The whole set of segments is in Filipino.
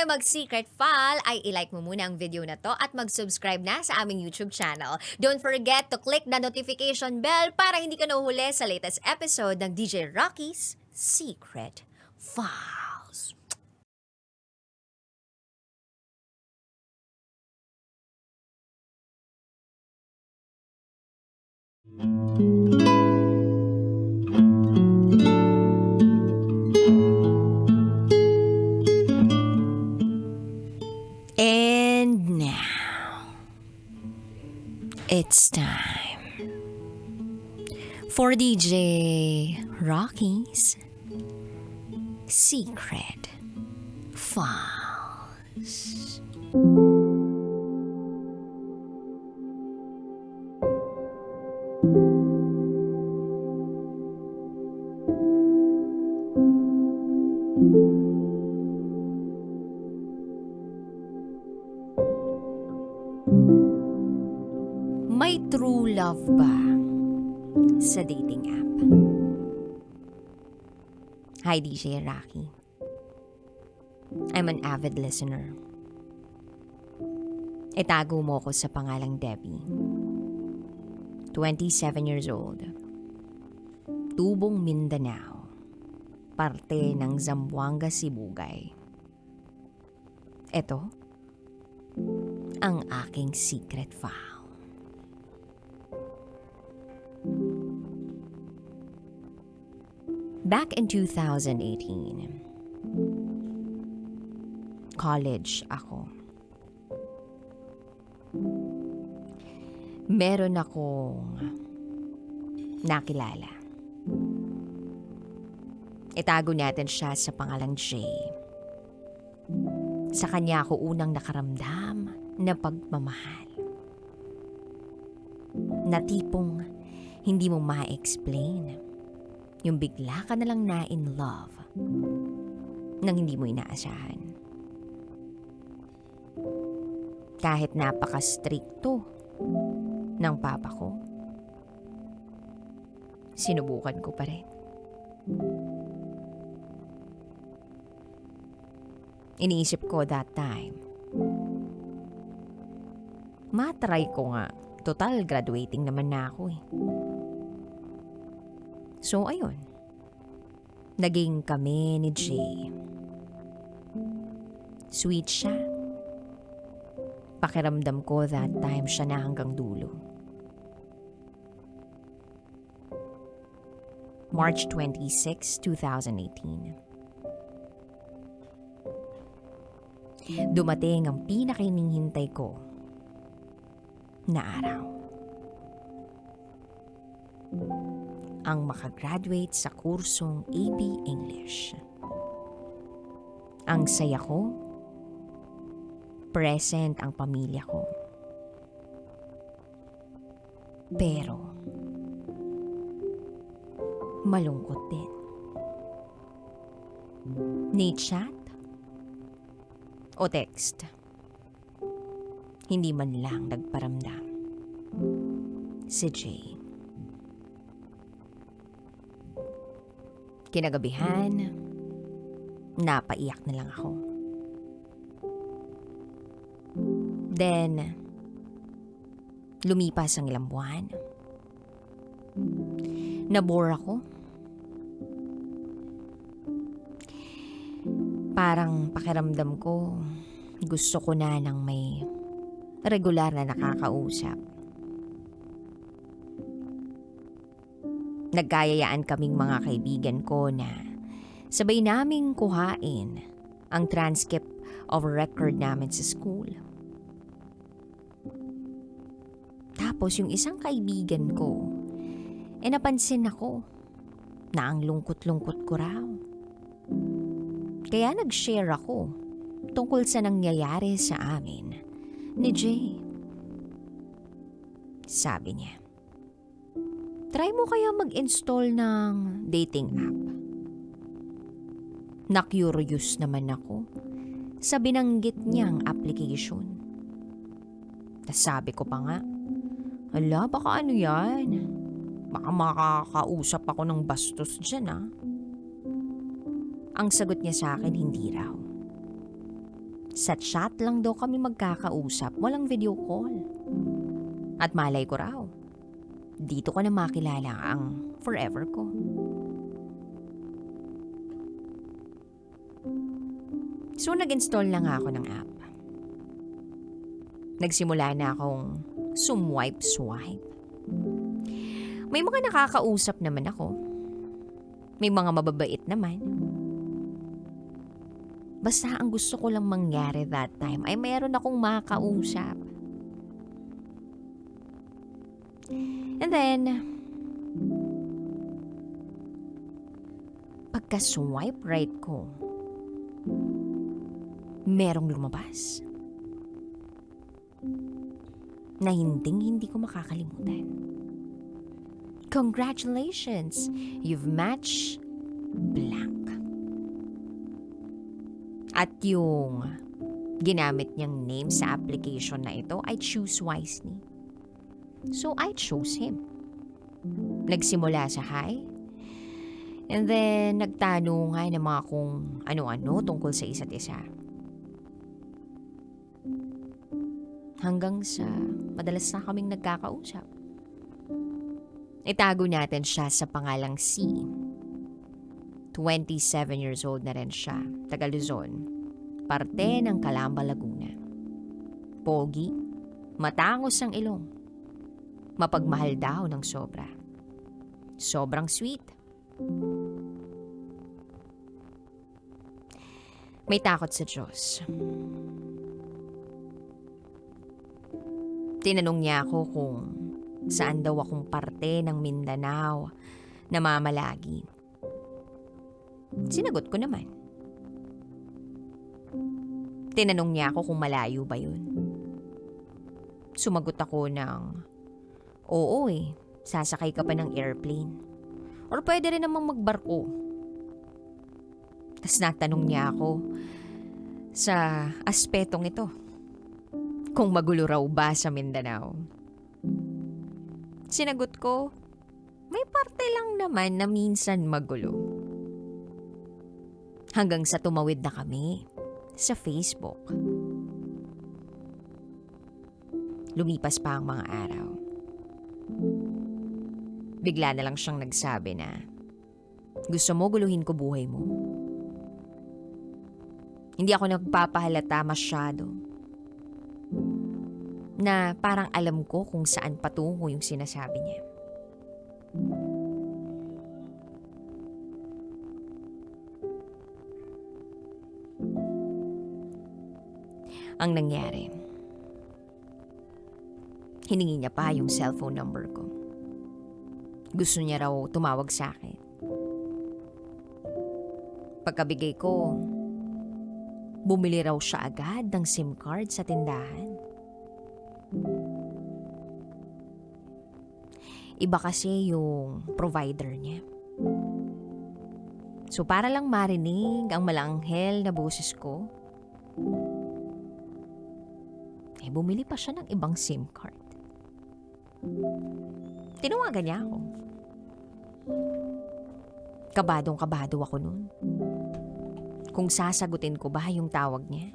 mag-secret file, ay ilike mo muna ang video na to at mag-subscribe na sa aming YouTube channel. Don't forget to click the notification bell para hindi ka nahuhuli sa latest episode ng DJ Rocky's Secret Files. And now, it's time for DJ Rocky's Secret Files. May true love ba sa dating app? Hi, DJ Rocky. I'm an avid listener. Itago mo ko sa pangalang Debbie. 27 years old. Tubong Mindanao. Parte ng Zamboanga, Sibugay. Ito ang aking secret file. Back in 2018, college ako. Meron akong nakilala. Itago natin siya sa pangalang Jay. Sa kanya ako unang nakaramdam na pagmamahal. Na tipong hindi mo ma-explain. Yung bigla ka nalang na-in love nang hindi mo inaasahan. Kahit napaka-stricto ng papa ko, sinubukan ko pa rin. Iniisip ko that time, matry ko nga. Total, graduating naman na ako eh. So, ayun. Naging kami ni Jay. Sweet siya. Pakiramdam ko that time siya na hanggang dulo. March 26, 2018. Dumating ang pinakainihintay ko na araw. Ang makagraduate sa kursong AP English. Ang saya ko, present ang pamilya ko. Pero, malungkot din. Ni chat o text, hindi man lang nagparamdam si Jay. Kinagabihan, napaiyak na lang ako. Then, lumipas ang ilang buwan. Nabore ako. Parang pakiramdam ko, gusto ko na ng may regular na nakakausap. Nagkayayaan kaming mga kaibigan ko na sabay naming kuhain ang transcript of record namin sa school. Tapos yung isang kaibigan ko, napansin ako na ang lungkot-lungkot ko raw. Kaya nag-share ako tungkol sa nangyayari sa amin ni Jay. Sabi niya, try mo kaya mag-install ng dating app. Na-curious naman ako sa binanggit niyang application. Sabi ko pa nga, ala, baka ano yan? Baka makakausap ako ng bastos dyan ah. Ang sagot niya sa akin, hindi raw. Sa chat lang daw kami magkakausap, walang video call. At malay ko raw, dito ko na makilala ang forever ko. So nag-install na nga ako ng app. Nagsimula na akong swipe. May mga nakakausap naman ako. May mga mababait naman. Basta ang gusto ko lang mangyari that time ay mayroon akong makausap. And then, pagka-swipe right ko, merong lumabas na hindi ko makakalimutan. Congratulations! You've matched blank. At yung ginamit niyang name sa application na ito ay Choose Wisely. So I chose him. Nagsimula sa hi. And then nagtanungan ng mga kung ano-ano tungkol sa isa't isa. Hanggang sa madalas na kaming nagkakausap. Itago natin siya sa pangalang C. 27 years old na rin siya, taga Luzon, parte ng Calamba, Laguna. Pogi, matangos ang ilong, mapagmahal daw ng sobra. Sobrang sweet. May takot sa Diyos. Tinanong niya ako kung saan daw akong parte ng Mindanao na mamalagi. Sinagot ko naman. Tinanong niya ako kung malayo ba yun. Sumagot ako ng, oo sasakay ka pa ng airplane. Or pwede rin namang magbarko. Tapos natanong niya ako sa aspetong ito. Kung magulo raw ba sa Mindanao. Sinagot ko, may parte lang naman na minsan magulo. Hanggang sa tumawid na kami sa Facebook. Lumipas pa ang mga araw. Bigla na lang siyang nagsabi na, gusto mo guluhin ko buhay mo? Hindi ako nagpapahalata masyado. Na parang alam ko kung saan patungo yung sinasabi niya. Ang nangyari, hiningi niya pa yung cellphone number ko. Gusto niya raw tumawag sa akin. Pagkabigay ko, bumili raw siya agad ng SIM card sa tindahan. Iba kasi yung provider niya. So para lang marinig ang malanghel na boses ko, bumili pa siya ng ibang SIM card. Tinawagan niya ako. Kabadong-kabado ako nun. Kung sasagutin ko ba yung tawag niya.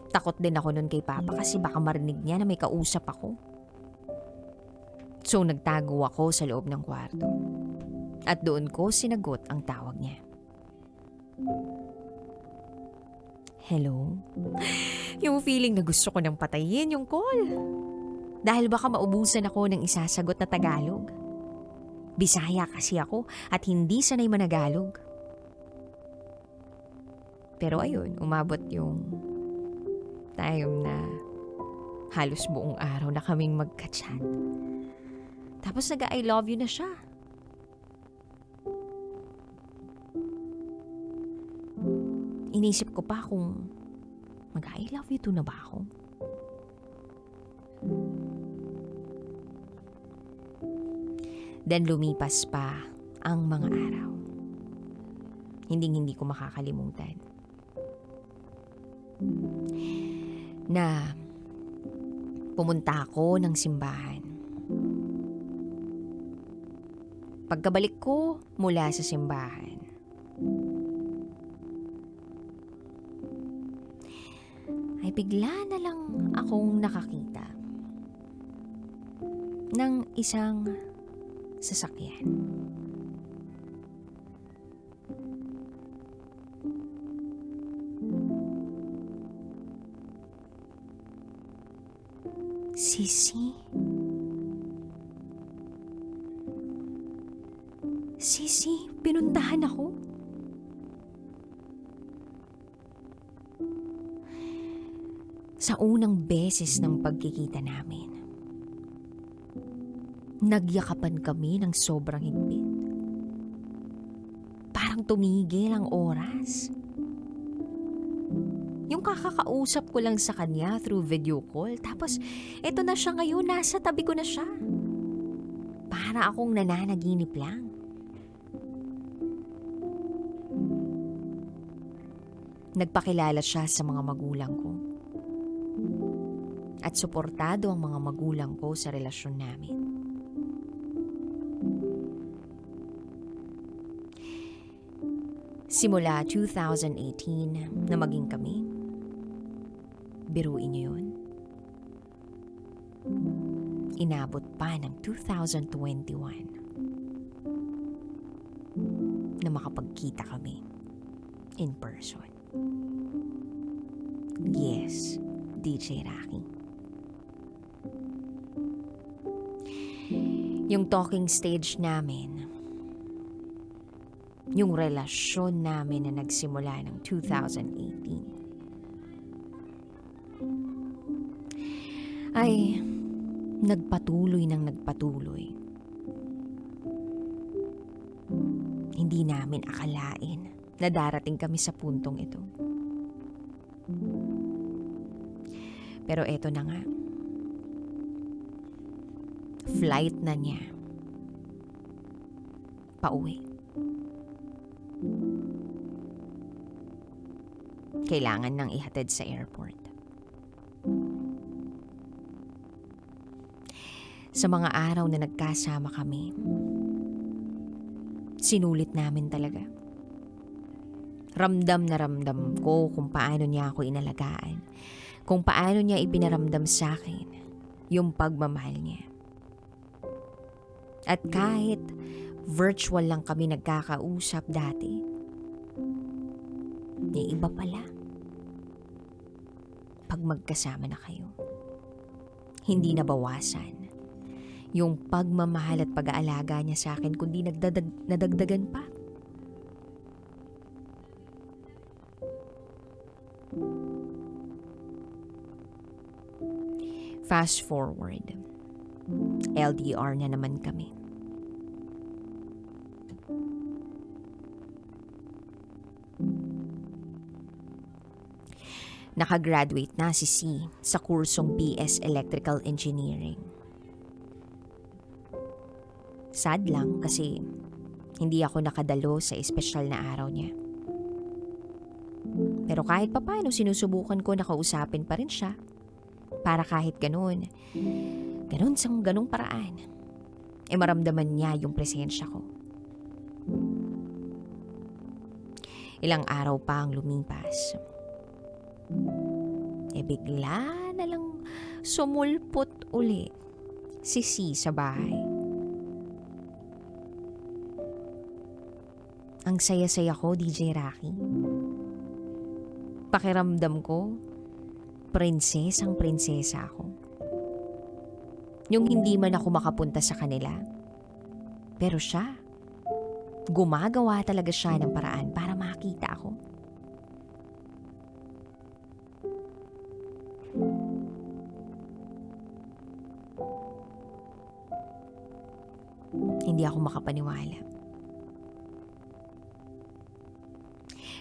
Takot din ako nun kay Papa kasi baka marinig niya na may kausap ako. So nagtago ako sa loob ng kwarto. At doon ko sinagot ang tawag niya. Hello? Yung feeling na gusto ko nang patayin yung call. Dahil baka maubusan ako ng isasagot na Tagalog. Bisaya kasi ako at hindi sanay managalog. Pero ayun, umabot yung time na halos buong araw na kaming magka-chat. Tapos nag-I love you na siya. Inisip ko pa kung mag-I love you too na ba ako? Then lumipas pa ang mga araw. Hindi ko makakalimutan. Na pumunta ako ng simbahan. Pagkabalik ko mula sa simbahan, bigla na lang akong nakakita ng isang sasakyan. Sisi? Sisi, pinuntahan ako? Sa unang beses ng pagkikita namin, nagyakapan kami ng sobrang higpit. Parang tumigil ang oras. Yung kakakausap ko lang sa kanya through video call, tapos eto na siya ngayon, nasa tabi ko na siya. Para akong nananaginip lang. Nagpakilala siya sa mga magulang ko. At suportado ang mga magulang ko sa relasyon namin. Simula 2018 na maging kami, biruin niyo yun, inabot pa ng 2021 na makapagkita kami in person. Yes, DJ Rocky. Yung talking stage namin, yung relasyon namin na nagsimula ng 2018 ay nagpatuloy ng nagpatuloy. Hindi namin akalain na darating kami sa puntong ito. Pero eto na nga. Flight na niya. Pauwi. Kailangan nang ihatid sa airport. Sa mga araw na nagkasama kami, sinulit namin talaga. Ramdam na ramdam ko kung paano niya ako inalagaan, kung paano niya ipinaramdam sa akin yung pagmamahal niya. At kahit virtual lang kami nagkakausap dati, iba pala pag magkasama na kayo. Hindi nabawasan yung pagmamahal at pag-aalaga niya sa akin, kundi nadagdagan pa. Fast forward, LDR na naman kami. Nakagraduate na si C sa kursong BS Electrical Engineering. Sad lang kasi hindi ako nakadalo sa espesyal na araw niya. Pero kahit papaano sinusubukan ko na kausapin pa rin siya para kahit ganun sang ganung paraan, maramdaman niya yung presensya ko. Ilang araw pa ang lumipas. Bigla na lang sumulpot uli si C sa bahay. Ang saya-saya ko, DJ Rocky. Pakiramdam ko, prinsesang-prinsesa ako. Yung hindi man ako makapunta sa kanila, pero siya, gumagawa talaga siya ng paraan para makita ako. Hindi ako makapaniwala.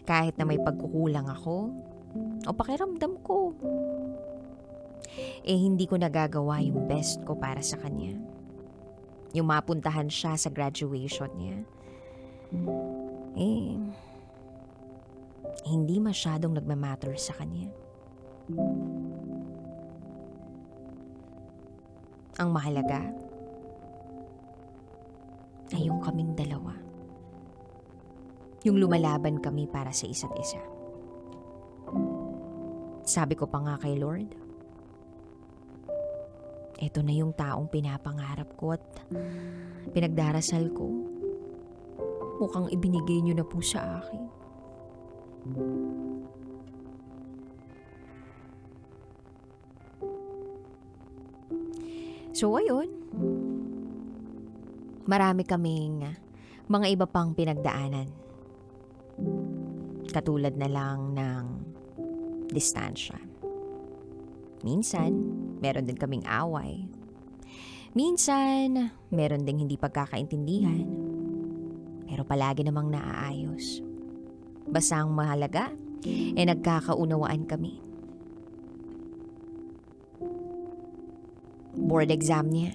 Kahit na may pagkukulang ako o pakiramdam ko, hindi ko nagagawa yung best ko para sa kanya. Yung mapuntahan siya sa graduation niya, hindi masyadong nagmamatter sa kanya. Ang mahalaga ay yung kaming dalawa. Yung lumalaban kami para sa isa't isa. Sabi ko pa nga kay Lord, eto na yung taong pinapangarap ko at pinagdarasal ko. Mukhang ibinigay niyo na po sa akin. So ayun, marami kaming mga iba pang pinagdaanan. Katulad na lang ng distansya. Minsan, meron din kaming away. Minsan, meron ding hindi pagkakaintindihan. Pero palagi namang naaayos. Basta ang mahalaga, nagkakaunawaan kami. Board exam niya.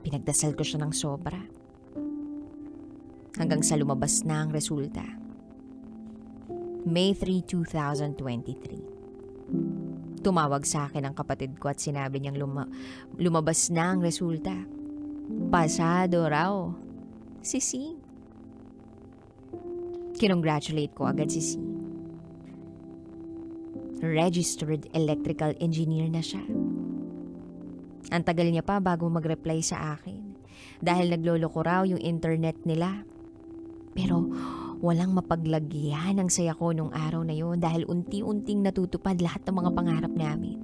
Pinagdasal ko siya ng sobra. Hanggang sa lumabas na ang resulta. May 3, 2023. Tumawag sa akin ang kapatid ko at sinabi niyang lumabas na ang resulta. Pasado raw. Si C. Kinongratulate ko agad si C. Registered electrical engineer na siya. Ang tagal niya pa bago mag-reply sa akin dahil nagloloko raw yung internet nila. Pero walang mapaglagyan ang saya ko nung araw na yun dahil unti-unting natutupad lahat ng mga pangarap namin.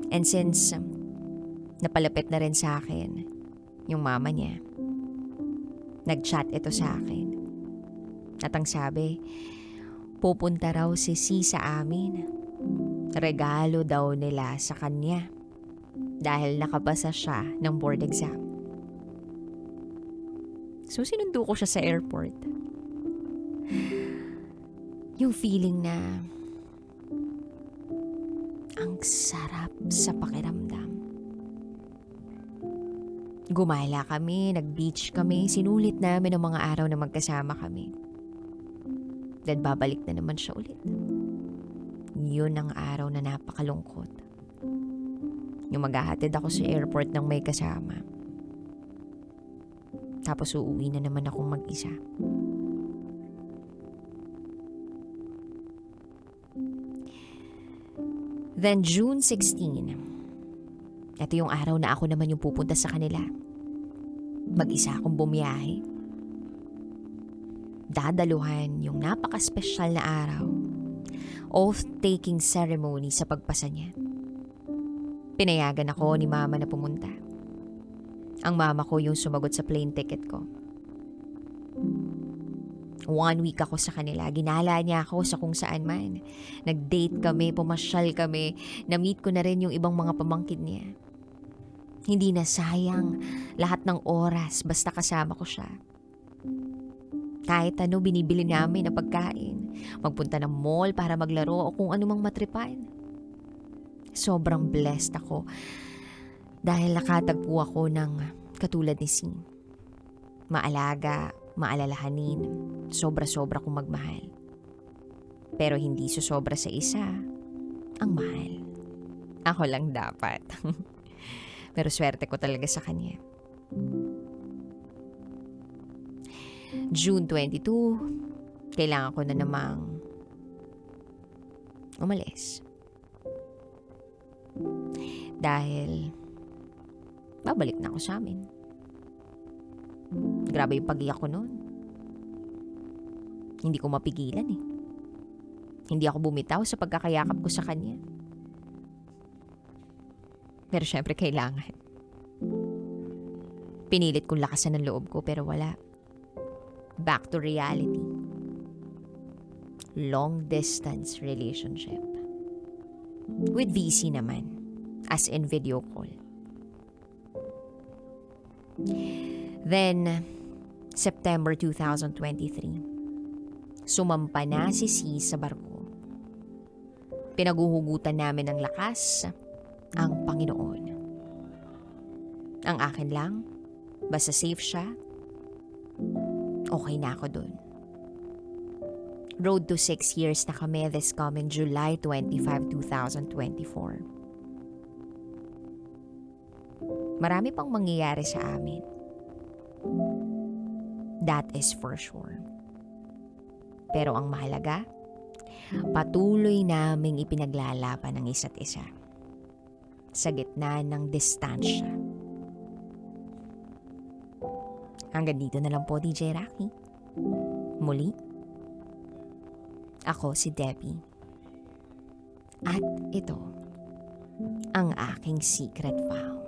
And since napalapit na rin sa akin yung mama niya, nag-chat ito sa akin. At ang sabi, pupunta raw si C sa amin. Regalo daw nila sa kanya dahil nakapasa siya ng board exam. So sinundo ko siya sa airport. Yung feeling na ang sarap sa pakiramdam. Gumala kami, nag-beach kami, sinulit namin ang mga araw na magkasama kami. Then babalik na naman siya ulit. Yun ang araw na napakalungkot. Yung maghahatid ako sa airport ng may kasama. Tapos uuwi na naman akong mag-isa. Then June 16. Ito yung araw na ako naman yung pupunta sa kanila. Mag-isa akong bumiyahe. Dadaluhan yung napaka-special na araw. Oath-taking ceremony sa pagpasa niya. Pinayagan ako ni mama na pumunta. Ang mama ko yung sumagot sa plane ticket ko. 1 week ako sa kanila. Ginala niya ako sa kung saan man. Nag-date kami, pumasyal kami. Na-meet ko na rin yung ibang mga pamangkin niya. Hindi na sayang lahat ng oras basta kasama ko siya. Kahit ano binibili namin na pagkain. Magpunta ng mall para maglaro o kung anumang matripan. Sobrang blessed ako dahil nakatagpo ako ng katulad ni C. Maalaga, maalalahanin, sobra-sobra kong magmahal. Pero hindi susobra sa isa ang mahal. Ako lang dapat. Pero swerte ko talaga sa kanya. June 22, kailangan ko na namang umalis. Dahil babalik na ako sa amin. Grabe yung pag-iyak ko noon. Hindi ko mapigilan eh. Hindi ako bumitaw sa pagkakayakap ko sa kanya. Pero syempre kailangan. Pinilit kong lakasan ng loob ko pero wala. Back to reality. Long distance relationship. With VC naman. As in video call. Then, September 2023. Sumampa na si C sa barko. Pinaguhugutan namin ng lakas ang Panginoon. Ang akin lang, basta safe siya, okay na ako dun. Road to 6 years na kami this coming July 25, 2024. Marami pang mangyayari sa amin. That is for sure. Pero ang mahalaga, patuloy naming ipinaglalaban ang isa't isa sa gitna ng distansya. Hanggang dito na lang po, DJ Rocky. Muli, ako si Debbie. At ito ang aking secret vow.